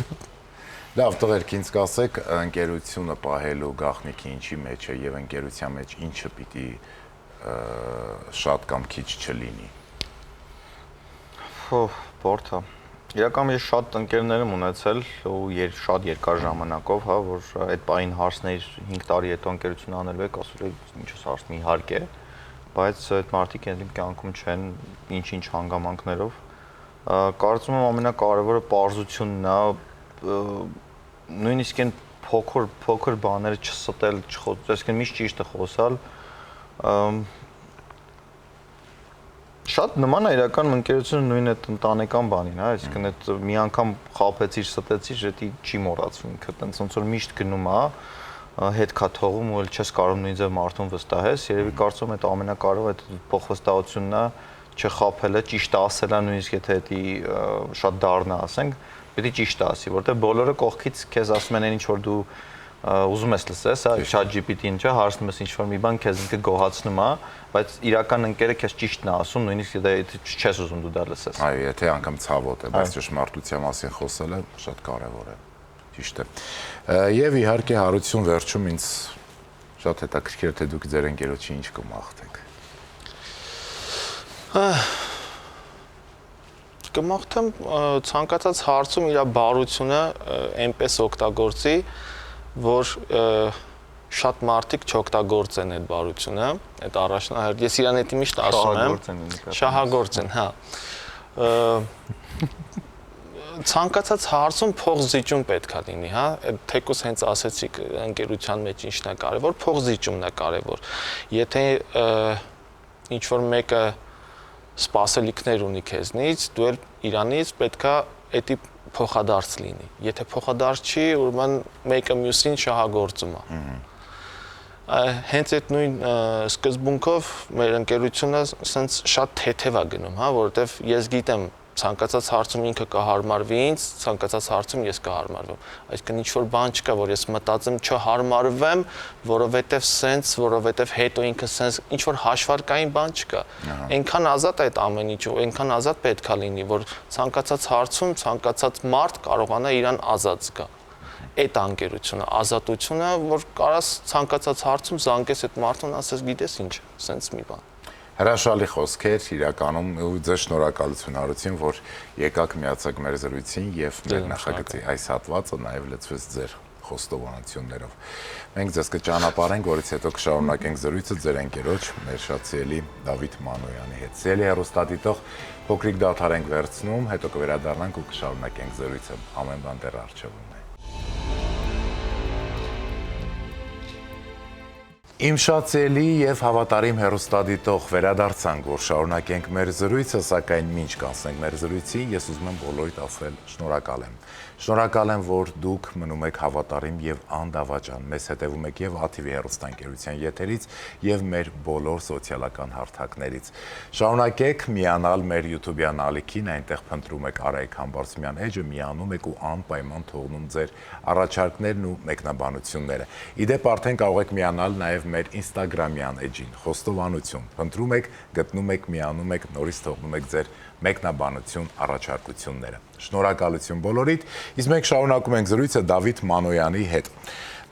Լավ, տղերք, ինձ կասեք ընկերությունը պահելու գաղտնիքը ինչի մեջ է եւ ընկերության մեջ ինչը պիտի շատ կամ քիչ չլինի։ Բորթա։ Իրականում ես շատ ընկերներ եմ ունեցել ու շատ երկար ժամանակով, հա, որ այդ պահին հարցներ 5 տարի հետո ընկերություն անելու եք, ասում եք ինչս հարցն իհարկե, բայց այդ մարդիկ իմ կյանքում չեն ինչ-ինչ հանգամանքներով։ Կարծում եմ ամենակարևորը պարզությունն է, նույնիսկ այն փոքր բաները չստել, այսինքն միշտ ճիշտը խոսալ, շատ նման է իրական ընկերությունը նույն այդ ընտանեկան բանին, հա, այսինքն այդ մի անգամ խաբեցիր, ստեցիր, դա չի մոռացվում ինքը, տենց ոնց որ միշտ գնում է, հետ կա թողում ու էլ չես կարող նույն ձև մարդուն վստահես, երևի կարծում եմ այդ ամենակարևորը այդ փոխվստահությունն է, չխաբելը, ճիշտ ասելը, նույնիսկ եթե դա շատ դառնա, ասենք, պետք է ճիշտ ասի, որտեղ բոլորը կողքից քեզ ասում են ինչ որ դու ուզում ես լսես, հա, ChatGPT-ին չէ, հարցնում ես ինչ-որ մի բան, քեզ ինքը գոհացնում է, բայց իրական ընկերը քեզ ճիշտն է ասում, նույնիսկ եթե չես ուզում դու դա լսես։ Այո, եթե անգամ ցավոտ է, բայց ճշմարտության մասին խոսելը շատ կարևոր է։ Ճիշտ է։ Եվ իհարկե հարություն վերջում ինձ շատ հետաքրքիր է, թե դուք ձեր ընկերոջի ինչ կմաղթեք։ Կմաղթեմ ցանկացած հարցում իր բարությունը այնպես օգտագործի, որ շատ մարդիկ չօգտագործեն այդ բարությունը, այդ առաջնահերթ։ Ես իրան էդի միշտ ասում եմ, շահագործեն, հա։ Ցանկացած հարցում փոխզիջում պետք է լինի, հա, թեկուզ հենց ասեցիք ընկերության մեջ ինչն է կարևոր, փոխզիջումն է կարևոր։ Եթե ինչ որ մեկը սպասելիքներ ունի քեզնից, դու էլ իրանից պետքա էդի փոխադարձ լինի։ Եթե փոխադարձ չի, ուրեմն մեկը մյուսին շահագործում է։ Հենց այդ նույն սկզբունքով մեր ընկերությունը սենց շատ թեթև է գնում, հա, որովհետև ես գիտեմ ցանկացած հարցում ինքը կհարմարվի ինձ, ցանկացած հարցում ես կհարմարվեմ։ Այսինքն ինչ որ բան չկա, որ ես մտածեմ չհարմարվեմ, որովհետև հետո ինքը սենց ինչ որ հաշվարկային բան չկա։ Այնքան ազատ է այդ ամեն ինչը, այնքան ազատ պետքա լինի, որ ցանկացած հարցում ցանկացած մարդ կարողանա իրան ազատ զգա։ Այդ անկերությունը, ազատությունը, որ կարաս ցանկացած հարցում զանգես այդ մարդուն, ասես գիտես ինչ, սենց մի բան։ Հրաշալի խոսքեր, իրականում ձեզ շնորհակալություն Հարություն, որ եկաք միացաք մեր զրույցին եւ մեր նախագծի այս հատվածը նաեւ լցվեց ձեր խոստովանություններով։ Մենք ձեզ կճանապարհենք, որից հետո կշարունակենք զրույցը ձեր ընկերոջ, մեր շատ սիրելի Դավիթ Մանոյանի հետ։ Սիրելի հեռուստադիտող, փոքրիկ դադար ենք վերցնում, հետո կվերադառնանք ու կշարունակենք զրույցը։ Ամեն բան դեռ առջևում է։ Իմ շատ սիրելի եւ հավատարիմ հեռուստադիտող, վերադարձանք, որ շարունակենք մեր զրույցը, սակայն մինչ կանցնենք մեր զրույցին, ես ուզում եմ բոլորիդ ասել շնորհակալ եմ։ Շնորհակալ եմ, որ դուք մնում եք հավատարիմ եւ անդավաճան։ Մեզ հետևում եք եւ ATV հեռուստաընկերության եթերից եւ մեր բոլոր սոցիալական հարթակներից։ Շարունակեք միանալ մեր YouTube-յան ալիքին, այնտեղ փնտրում եք Արայք Համբարձումյան էջը, միանում եք ու անպայման թողնում ձեր առաջարկներն ու մեկնաբանությունները։ Իդեպ արդեն կարող եք միանալ նաեւ մեր Instagram-յան էջին, խոստովանություն։ Փնտրում եք, գտնում եք, միանում եք, նորից թողնում եք ձեր մեկնաբանություն, առաջարկությունները։ Շնորհակալություն բոլորիդ։ Իսկ մենք շարունակում ենք զրույցը Դավիթ Մանոյանի հետ։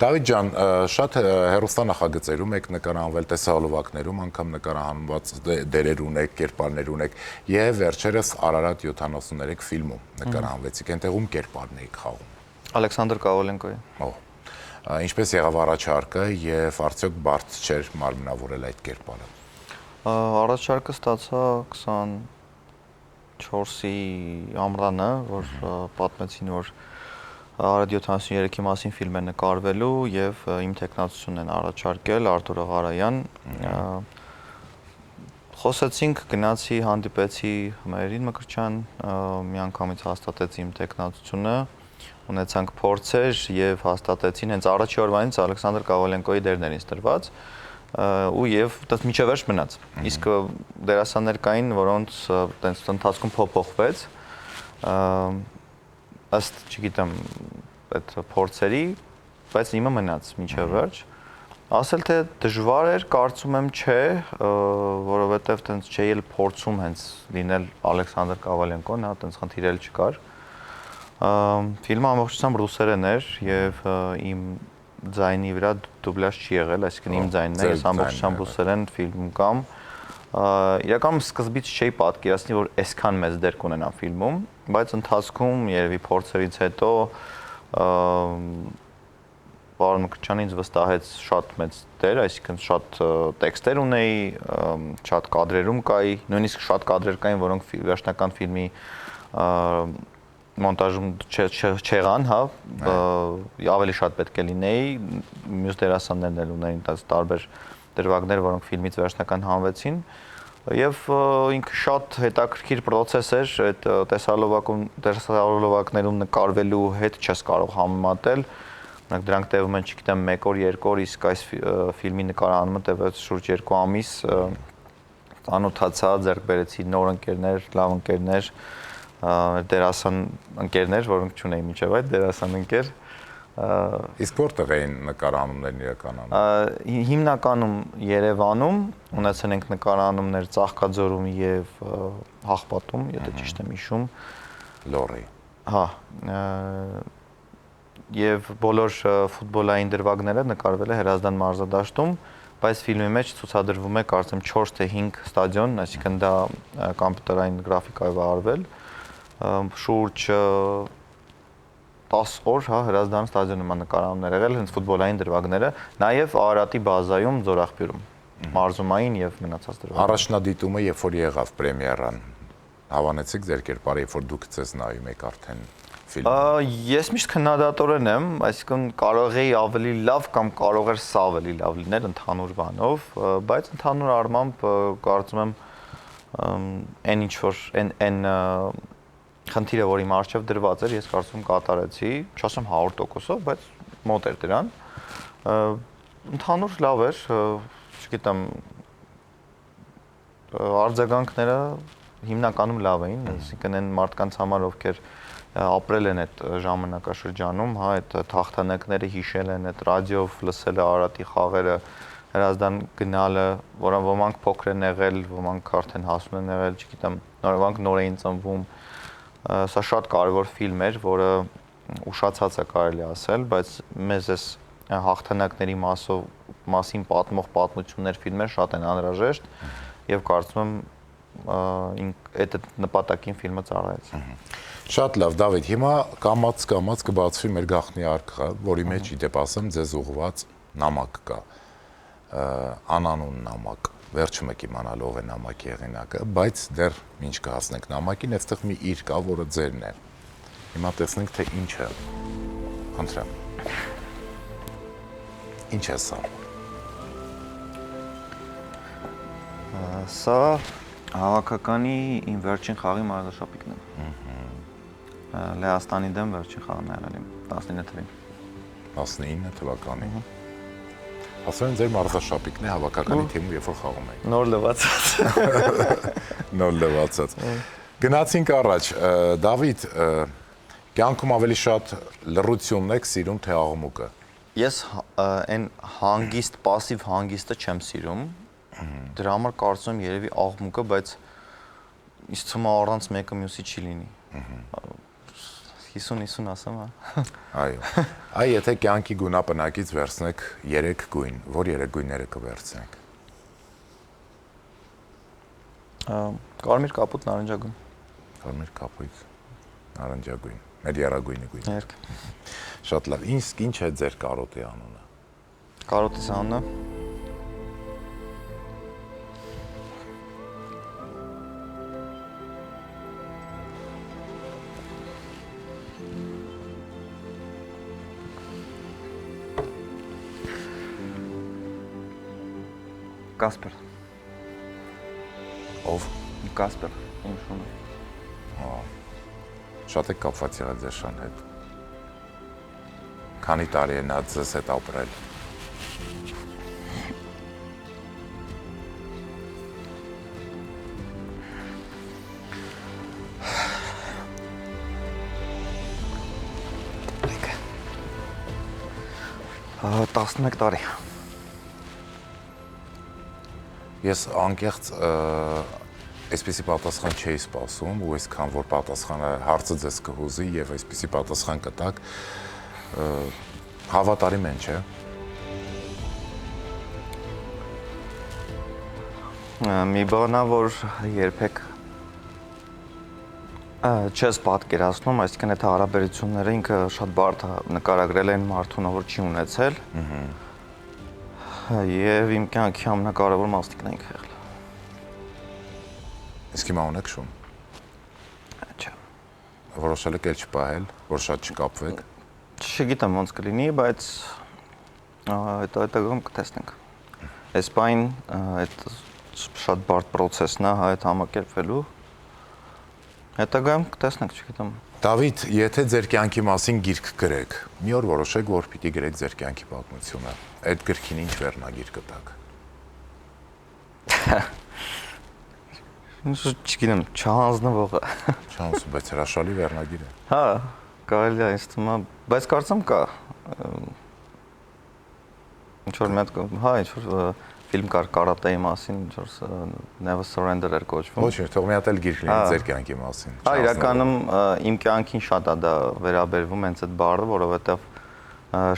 Դավիթ ջան, շատ հեռուստանախագծերում եք նկարահանվել, տեսահոլովակներում անգամ նկարահանված դերեր ունեք, կերպարներ ունեք եւ վերջերս Արարատ 73 ֆիլմում նկարահանվեցիք, այնտեղում կերպարներ եք խաղում։ Ալեքսանդր Կավոլենկոյի։ Ինչպես եղավ առաջարկը եւ արդյոք բարդ չէր մարմնավորել այդ կերպարը։ Առաջարկը ստացա 24-ի ամռանը, որ պատմեցին, որ Արարատ 73-ի մասին ֆիլմ է նկարվելու եւ իմ տեխնացությունն են առաջարկել Արտուր Ղարայան։ Խոսեցինք, գնացի, հանդիպեցի Մերին Մկրտչյան, միանգամից հաստատեցի իմ տեխնացությունը, ունեցանք փորձեր եւ հաստատեցին հենց առաջի օրվանից Ալեքսանդր Կավոլենկոյի դերն էր ինձ տրված ու եւ այդպես միջև վերջ մնաց։ Իսկ դերասաններ կային, որոնց այդպես ընթացքում փոփոխվեց ըստ, չգիտեմ, այդ փորձերի, բայց իմը մնաց միջև վերջ։ Ասել թե դժվար էր, կարծում եմ չէ, որովհետեւ այդպես չէի էլ փորձում հենց լինել Ալեքսանդր Կավոլենկոն, հա, այդպես խնդիր էլ չկար։ Ֆիլմը ամբողջությամբ ռուսերեն էր եւ իմ ձայնի վրա դուբլաժ չի եղել, այսինքն իմ ձայնն է, ես ամբողջությամբ ռուսերեն ֆիլմում կամ իրականում սկզբից չէի պատկերացնի, որ այսքան մեծ դեր կունենամ ֆիլմում, բայց ընթացքում երևի փորձերից հետո Պարոն Մկրտչյանը ինձ վստահեց շատ մեծ դեր, այսինքն շատ տեքստեր ունեի, շատ կադրերում կայի, նույնիսկ շատ կադրեր կային, որոնք վերջնական ֆիլմի մոնտաժում չեղան, հա, ավելի շատ պետք է լինեի, մյուս դերասաններն էլ ունեին տարբեր դրվագներ, որոնք ֆիլմից վերջնական հանվեցին, եւ ինքը շատ հետաքրքիր process էր, այդ տեսահոլովակներում նկարվելու հետ չես կարող համեմատել, դրանք տևում են, չգիտեմ, 1 օր, 2 օր, իսկ այս ֆիլմի նկարահանումը տևեց շուրջ 2 ամիս, ծանոթացա, ձեռք բերեցի նոր ընկերներ, լավ ընկերներ, դերասան ընկերներ, որոնք չունեի մինչև այդ դերասան ընկեր։ Իսկ որտեղ էին նկարահանումներն իրականում։ Հիմնականում Երևանում ունեցել ենք նկարահանումներ Ծաղկաձորում եւ Հաղպատում, եթե ճիշտ եմ հիշում։ Լորի։ Հա։ Եվ բոլոր ֆուտբոլային դրվագները նկարվել է Հրազդան մարզադաշտում, բայց ֆիլմի մեջ ցուցադրվում է կարծեմ 4 թե 5 ստադիոն, այսինքն դա կոմպյուտերային գրաֆիկայով է արվել։ Շուրջ 10 օր, հա, Հրազդան ստադիոնում նկարահանումներ եղել, հենց ֆուտբոլային դրվագները, նաև Արարատի բազայում Ձորախբյուրում, մարզումային եւ մնացած դրվագները։ Առաջնադիտումը երբ որ եղավ պրեմիերան, հավանեցիք ձեր կերպարը, երբ որ դուք ցես նայում եք արդեն ֆիլմը։ Ես միշտ քննադատորեն եմ, այսինքն կարող էի ավելի լավ կամ կարող էր սա ավելի լավ լինել ընդհանուր բանով, բայց ընդհանուր առմամբ կարծում եմ այն ինչ որ այն խնդիրը, որ իմ առջև դրված էր, ես կարծում եմ կատարեցի, չասեմ 100%-ով, բայց մոտ էր դրան։ Ընդհանուր լավ էր, չգիտեմ, արձագանքները հիմնականում լավ էին, այսինքն այն մարդկանց համար, ովքեր ապրել են այդ ժամանակաշրջանում, հա, այդ թաղթանակները հիշել են, այդ ռադիոյով լսել է Արարատի խաղերը, Հրազդան գնալը, որոնք ոմանք փոքր են եղել, ոմանք արդեն հասուն են եղել, չգիտեմ, ոմանք նոր էին ծնվում։ Սա շատ կարևոր ֆիլմ էր, որը ուշացած է կարելի ասել, բայց մեզ այս հաղթանակների մասին պատմող պատմություններ, ֆիլմեր շատ են անհրաժեշտ եւ կարծում եմ այդ նպատակին ֆիլմը ծառայեց։ Շատ լավ, Դավիթ, հիմա կամաց կբացվի մեր գաղտնի արքա, որի մեջ իդեպ ասեմ ձեզ ուղված նամակ կա։ Անանուն նամակ, վերջում եք իմանալ ով է նամակի հեղինակը, բայց դեռ ինչ կհասնենք նամակին, այստեղ մի իր կա, որը ձերն է։ Հիմա տեսնենք, թե ինչ է։ Խնդրեմ։ Ինչ է սա։ Սա հավաքականի իմ վերջին խաղի մարզաշապիկն է։ Լեհաստանի դեմ վերջին խաղն է եղել իմ 19 թվականին։ 19 թվականին։ Ասում են ձեր մարզաշապիկն է հավաքականի թիմում, երբ որ խաղում եք։ Նոր լվացած։ Նոր լվացած։ Գնացինք առաջ, Դավիթ, կյանքում ավելի շատ լռությունն եք սիրում, թե աղմուկը։ Ես այն հանգիստ, пассив հանգիստը չեմ սիրում։ Դրա համար կարծում եմ երևի աղմուկը, բայց ինձ թվում է առանց մեկը մյուսի չի լինի։ 50-50 ասեմ, հա։ Այո։ Այ եթե կյանքի գունապնակից վերցնեք 3 գույն, որ 3 գույները կվերցնեք։ Կարմիր, կապույտ, նարնջագույն։ Կարմիր, կապույտ, նարնջագույն, մեր եռագույնի գույն։ Երկ։ Շատ լավ։ Ինչ է ձեր կարոտի անունը։ Կարոտիս անունը Կասպեր։ Ով։ Կասպեր, իմ շունը։ Շատ եք կապված եղել ձեր շան հետ։ Քանի տարի է նա ձեզ հետ ապրել։ Տասնմեկ տարի։ Ես անկեղծ այսպիսի պատասխան չէի սպասում ու այսքան որ պատասխանը հարցը ձեզ կհուզի եւ այսպիսի պատասխան կտակ հավատարիմ են, չէ՞։ Մի բանա, որ երբեք չես պատկերացնում, այսինքն այդ հարաբերությունները ինքը շատ բարդ նկարագրել են մարդուն, որ չի ունեցել։ Եվ իմ կյանքի ամենակարևոր մասնիկն ենք եղել։ Իսկ հիմա ունեք շուն։ Չէ։ Որոշել եք էլ չպահել, որ շատ չկապվեք։ Չգիտեմ ոնց կլինի, բայց այդ կտեսնենք։ Այս բան այդ շատ բարդ process-ն է, այդ համակերպվելու։ Հետագայում կտեսնենք, չգիտեմ։ Դավիթ, եթե ձեր կյանքի մասին գիրք գրեք, մի օր որոշեք, որ պիտի գրեք ձեր կյանքի պատմությունը, այդ գրքին ինչ վերնագիր կտաք։ Չգիտեմ, չհանձնվողը։ Չանցու, բայց հրաշալի վերնագիր է։ Հա, կարելի է, ինձ թվում է, բայց կարծեմ կա։ Ինչ որ մեծ, հա, ինչ որ ֆիլմ կար կարատեի մասին, ինչ որ Never Surrender էր կոչվում։ Ոչ, թող մի հատ էլ գիրք լինի ձեր կյանքի մասին։ Հա, իրականում իմ կյանքին շատ է դա վերաբերվում հենց այդ բառը, որովհետև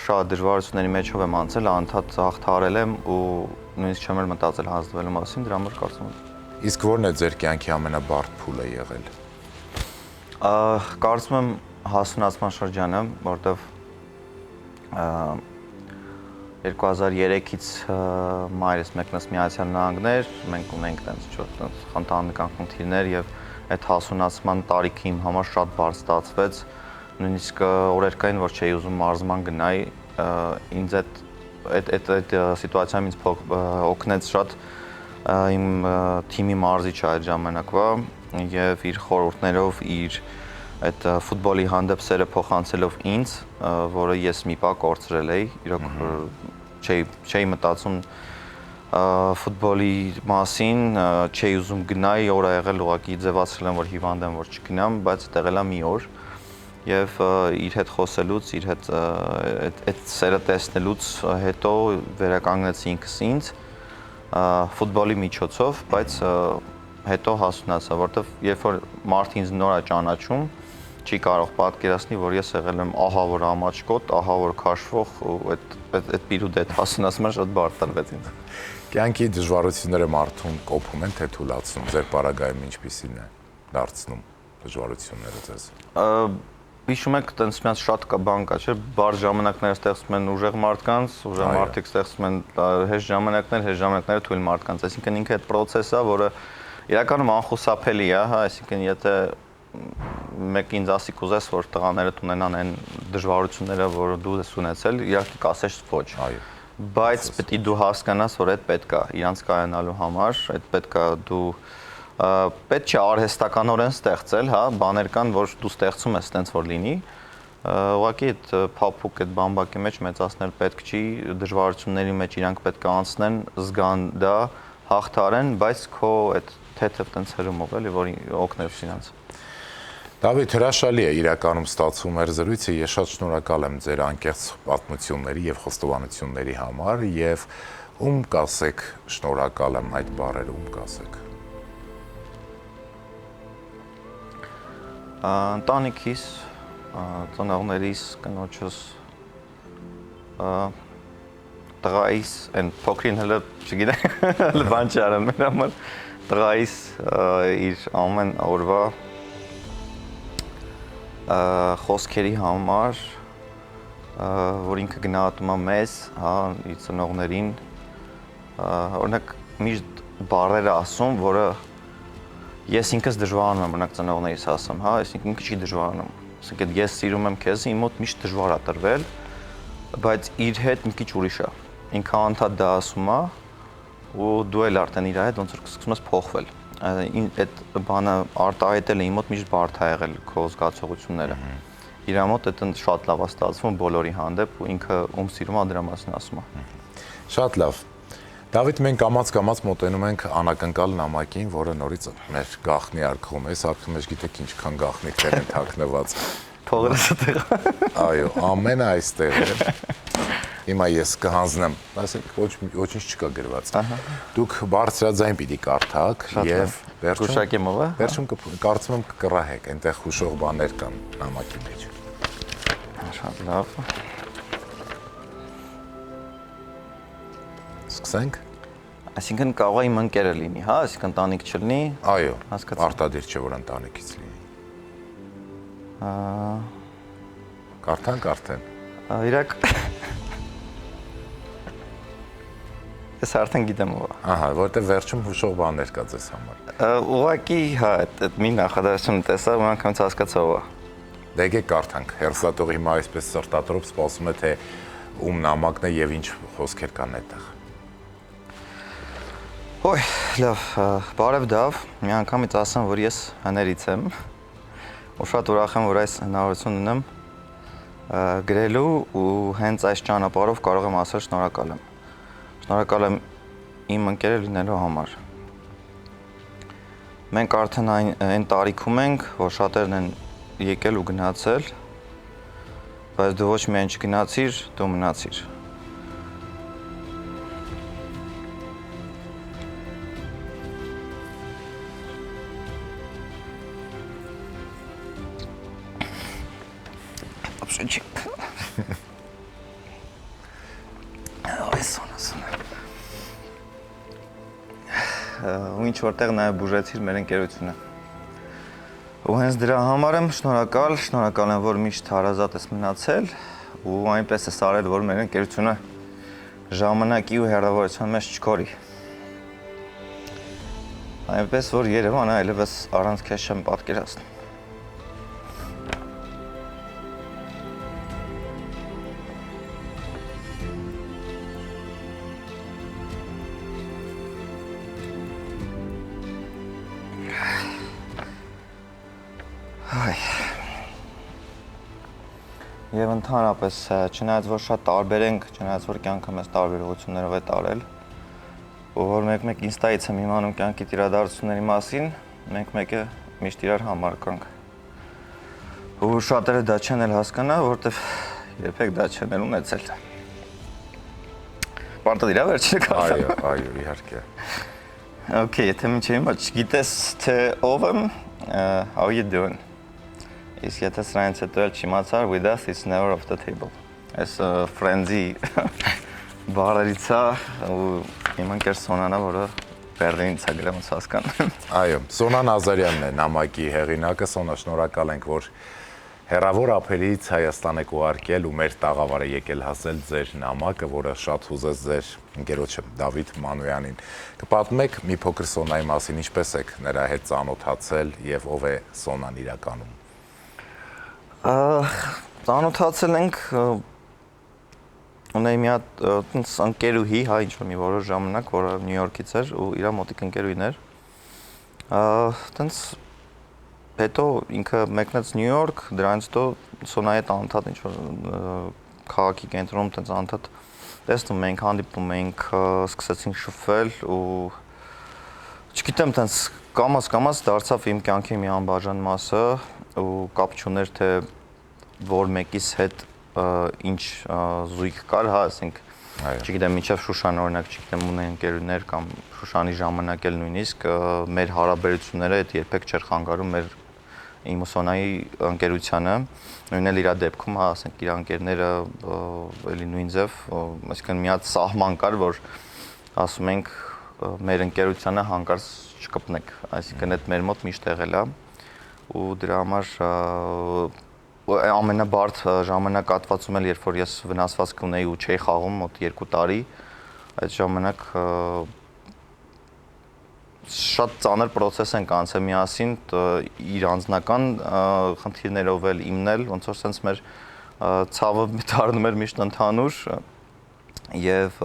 շատ դժվարությունների մեջով եմ անցել, անդադ հաղթարել եմ ու նույնիսկ չեմ էլ մտածել հանձնվելու մասին, դրա համար կարծում եմ։ Իսկ ո՞րն է ձեր կյանքի ամենաբարդ փուլը եղել։ Կարծում եմ հասունացման շրջանը, որտեվ 2003-ից մայրս մեկնած Միացյալ Նահանգներ, մենք ունենք տենց ինչ-որ խնդանական խնդիրներ եւ այդ հասունացման տարիքը իմ համար շատ բարձ ստացվեց, նույնիսկ օրերկային որ չէի ուզում մարզման գնայի, ինձ այդ սիտուացիայում ինձ օգնեց շատ իմ թիմի մարզիչը այդ ժամանակվա եւ իր խորհուրդներով իր այդ ֆուտբոլի հանդեպ սերը փոխանցելով ինձ, որը ես մի պա կորցրել էի, իրոք չէի մտածում ֆուտբոլի մասին, չէի ուզում գնայի, օր ա եղել ուղղակի ձևացրել եմ, որ հիվանդ եմ, որ չգնամ, բայց եղել է մի օր եւ իր հետ խոսելուց, իր հետ այդ սերը տեսնելուց հետո վերականգնեցի ինքս ինձ ֆուտբոլի միջոցով, բայց հետո հասունացա, որտեվ երբ որ մարդը ինձ նոր է ճանաչում, չի կարող պատկերացնի, որ ես եղել եմ ահա որ ամաչկոտ, ահա որ քաշվող ու այդ պիրուդ այդ հասունացումը շատ բարդ տրվեց ինձ։ Կյանքի դժվարությունները մարդուն կոփում են, թե թուլացնում։ Ձեր պարագայում ինչպիսին է դարձնում դժվարությունները ձեզ։ Հիշում եք, տենց միած շատ կա բան կա, չէ՞, բար ժամանակները ստեղծում են ուժեղ մարդկանց, ուժեղ մարդիկ ստեղծում են հեշտ ժամանակները թույլ մարդկանց։ Այսինքն ինքը այդ process-ը, որը իրականում անխուսափելի է, հա, այսինքն եթե մեկ ինձ ասի կուզես, որ տղաները ունենան այն դժվարությունները, որ դու ես ունեցել, իհարկե կասես ոչ։ Այո։ Բայց պետք է դու հասկանաս, որ այդ պետք է իրանց կայանալու համար, այդ պետք է դու պետք չէ արհեստականորեն ստեղծել, հա, բաներ կան, որ դու ստեղծում ես տենց որ լինի, ուղղակի այդ փափուկ այդ բամբակի մեջ մեծացնել պետք չի, դժվարությունների մեջ իրանք պետք է անցնեն, զգան դա, հաղթարեն, բայց քո այդ թեթև տենց հրումով էլի, որ օգնես իրանց։ Դավիթ, հրաշալի է իրականում ստացվում էր զրույցը, ես շատ շնորհակալ եմ ձեր անկեղծ պատմությունների եւ խոստովանությունների համար եւ ում կասեք շնորհակալ եմ այդ բառերը, ում կասեք։ Ընտանիքիս, ծնողներիս, կնոջս, տղայիս, այն փոքրին հələ, չգիտեմ, հələ բան չարան մեր համար, տղայիս իր ամեն օրվա խոսքերի համար, որ ինքը գնահատում է մեզ, հա, իր ծնողներին, օրինակ միշտ բառերը ասում, որը ես ինքս դժվարանում եմ, օրինակ ծնողներիս ասում, հա, այսինքն ինքը չի դժվարանում։ Այսինքն ես սիրում եմ քեզ, իմ մոտ միշտ դժվար է տրվել, բայց իր հետ մի քիչ ուրիշ է։ Ինքը անդադ դա ասում է, ու դու էլ արդեն իր հետ ոնց որ սկսում ես փոխվել։ Այդ բանը արտահայտելը իմ մոտ միշտ բարդ է եղել քո զգացողությունները։ Իր մոտ դա շատ լավ է ստացվում բոլորի հանդեպ ու ինքը ում սիրում է դրա մասին ասում է։ Շատ լավ։ Դավիթ, մենք կամաց մոտենում ենք անակնկալ նամակին, որը նորից մեր գաղտնի արկղում է, սարքում ես գիտեք ինչքան գաղտնիքներ են թաքնված։ Փողրեսը տեղ։ Այո, ամենը այստեղ է։ Հիմա ես կհանձնեմ, ասենք ոչինչ չկա գրված։ Դուք բարձրաձայն պիտի կարդաք եւ վերջում կարծում եմ կկռահեք, այնտեղ հուշող բաներ կան նամակի մեջ։ Շատ լավ։ Սկսենք։ Այսինքն կարող է իմ ընկերը լինի, հա, այսինքն ընտանիք չլինի։ Այո, հասկացա։ արտադիր չէ որ ընտանիքից լինի։ Կարդանք արդեն։ Իրակ ես արդեն գիտեմ ով է։ Ահա, որտեղ վերջում հուշող բաներ կա ձեզ համար։ Ուղղակի, հա, այդ մի նախադասություն տեսա, ու անգամից հասկացա ով է։ Դե եկեք կարդանք։ Հերոսատողը հիմա այսպես սրտատրոփ սպասում է թե ում նամակն է եւ ինչ խոսքեր կան այդտեղ։ Ոյ, լավ, բարև դավ, մի անգամից ասեմ, որ ես հներից եմ, ու շատ ուրախ եմ, որ այս հնարավորություն ունեմ գրելու ու հենց այս ճանապարհով կարող եմ ասել շնորհակալ եմ։ Շնորհակալ եմ իմ ընկերը լինելու համար։ Մենք արդեն այն տարիքում ենք, որ շատերն են եկել ու գնացել, բայց դու ոչ միայն չգնացիր, դու մնացիր։ Ու ինչ որտեղ նաև բուժեցիր մեր ընկերությունը։ Ու հենց դրա համար եմ շնորհակալ եմ, որ միշտ հարազատ ես մնացել ու այնպես ես արել, որ մեր ընկերությունը ժամանակի ու հեռավորության մեջ չքորի։ Այնպես որ Երևանը այլևս առանց քեզ չեմ պատկերացնում։ Եվ ընդհանրապես, չնայած որ շատ տարբեր ենք, չնայած որ կյանքը մեզ տարբեր ուղղություններով է տարել, ու որ մեկ-մեկ ինձ տայից եմ իմանում կյանքի իրադարձությունների մասին, մենք մեկը միշտ իրար համար կանք։ Ու շատերը դա չեն էլ հասկանա, որովհետև երբեք դա չեն էլ ունեցել։ Պարտադիր է վերջինը կարդամ։ Այո, իհարկե։ Okay, եթե մինչև հիմա չգիտես թե ով եմ, how you doing? Իսկ եթե սրանից հետո էլ չիմացար, with us is never off the table։ Այս friends-ի բառերից է ու Իմ ընկեր Սոնանա, որը Բերլինից է գրում հասկանում։ Այո, Սոնա Նազարյանն է նամակի հեղինակը։ Սոնա, շնորհակալ ենք, որ հեռավոր ափերից Հայաստան եք ուղարկել ու մեր տաղավարը եկել հասել ձեր նամակը, որը շատ հուզեց ձեր ընկերոջը Դավիթ Մանոյանին։ Կպատմեք մի փոքր Սոնայի մասին, ինչպես եք նրա հետ ծանոթացել եւ ով է Սոնան իրականում։ Ծանոթացել ենք ունեի մի հատ ընկերուհի, հա, ինչ-որ մի որոշ ժամանակ, որը Նյու Յորքից էր ու իր մոտիկ ընկերուհին էր։ Տենց հետո ինքը մեկնեց Նյու Յորք, դրանից հետո Սոնայի հետ անդադ ինչ-որ քաղաքի կենտրոնում տենց անդադ տեսնում ենք, հանդիպում ենք, սկսեցինք շփվել ու չգիտեմ, տենց կամաց դարձավ իմ կյանքի մի անբաժան մասը ու կապ չուներ թե որ մեկիս հետ ինչ զույգ կար, հա, ասենք, չգիտեմ, մինչև Շուշան օրինակ, չգիտեմ, ունեն ընկերուներ կամ Շուշանի ժամանակ էլ նույնիսկ մեր հարաբերությունները այդ երբեք չէր խանգարում մեր իմ ու Սոնայի ընկերությանը, նույնն էլ իր դեպքում, հա, ասենք, իր ընկերները էլի նույն ձև, այսինքն մի հատ սահման կար, որ ասում ենք մեր ընկերությանը հանկարծ չկպնեք, այսինքն այդ մեր մոտ միշտ եղել է ու դրա համար ամենաբարդ ժամանակահատվածում էլ երբ որ ես վնասվածք ունեի ու չէի խաղում մոտ 2 տարի, այդ ժամանակ շատ ծանր process ենք անցել միասին, իր անձնական խնդիրներով էլ իմն էլ, ոնց որ sense մեր ցավը դառնում էր միշտ ընդհանուր եւ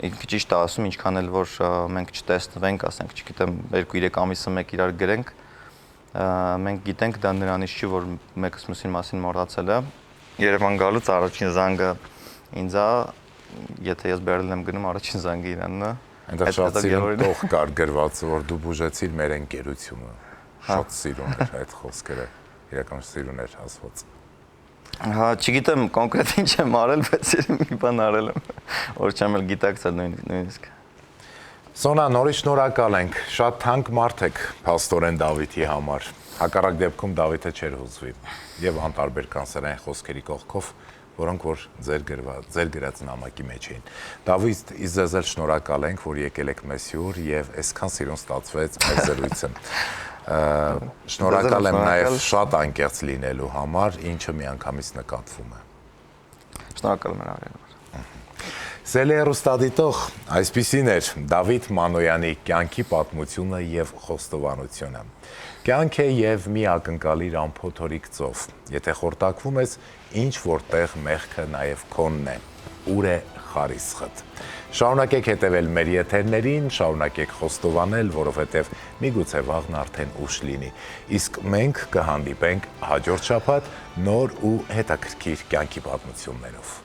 ինքը ճիշտ է ասում, ինչքան էլ որ մենք չտեսնվենք, ասենք, չգիտեմ, 2-3 ամիսը մեկ իրար գրենք, մենք գիտենք դա նրանից չի, որ մեկս մյուսի մասին մոռացել է։ Երևան գալուց առաջին զանգը ինձ է, եթե ես Բերլին եմ գնում, առաջին զանգը իրանն է։ Այնտեղ շատ սիրուն տող կար գրված, որ դու բուժեցիր մեր ընկերությունը։ Շատ սիրուն էր այդ խոսքերը, իրական սիրուն էր ասված։ Հա, չգիտեմ կոնկրետ ինչ եմ արել, բայց մի բան արել եմ, որ չեմ էլ գիտակցել նույնիսկ։ Սոնա, նորից շնորհակալ ենք։ Շատ թանկ մարդ եք փաստորեն Դավիթի համար։ Հակառակ դեպքում Դավիթը չէր հուզվի եւ անտարբեր կանսերային խոսքերի կողքով, որոնք որ ձեր գրած նամակի մեջ էին։ Դավիթ, իս ձեզ էլ շնորհակալ ենք, որ եկել եք մեզ հյուր եւ այսքան սիրուն ստացվեց մեր զրույցը։ Շնորհակալ եմ նաեւ շատ անկեղծ լինելու համար, ինչը միանգամից նկատվում է։ Շնորհակալ եմ արել։ Սելի հեռուստադիտող, այսպիսին էր Դավիթ Մանոյանի կյանքի պատմությունը եւ խոստովանությունը։ Կյանք է եւ մի ակնկալի անփոթորիկ ծով։ Եթե խորտակվում ես, ինչ որտեղ մեղքը նաեւ քոնն է։ Ուր է խարիսխդ։ Շարունակեք հետևել մեր եթերներին, շարունակեք խոստովանել, որովհետեւ միգուցե վաղն արդեն ուշ լինի։ Իսկ մենք կհանդիպենք հաջորդ շաբաթ նոր ու հետաքրքիր կյանքի պատմություններով։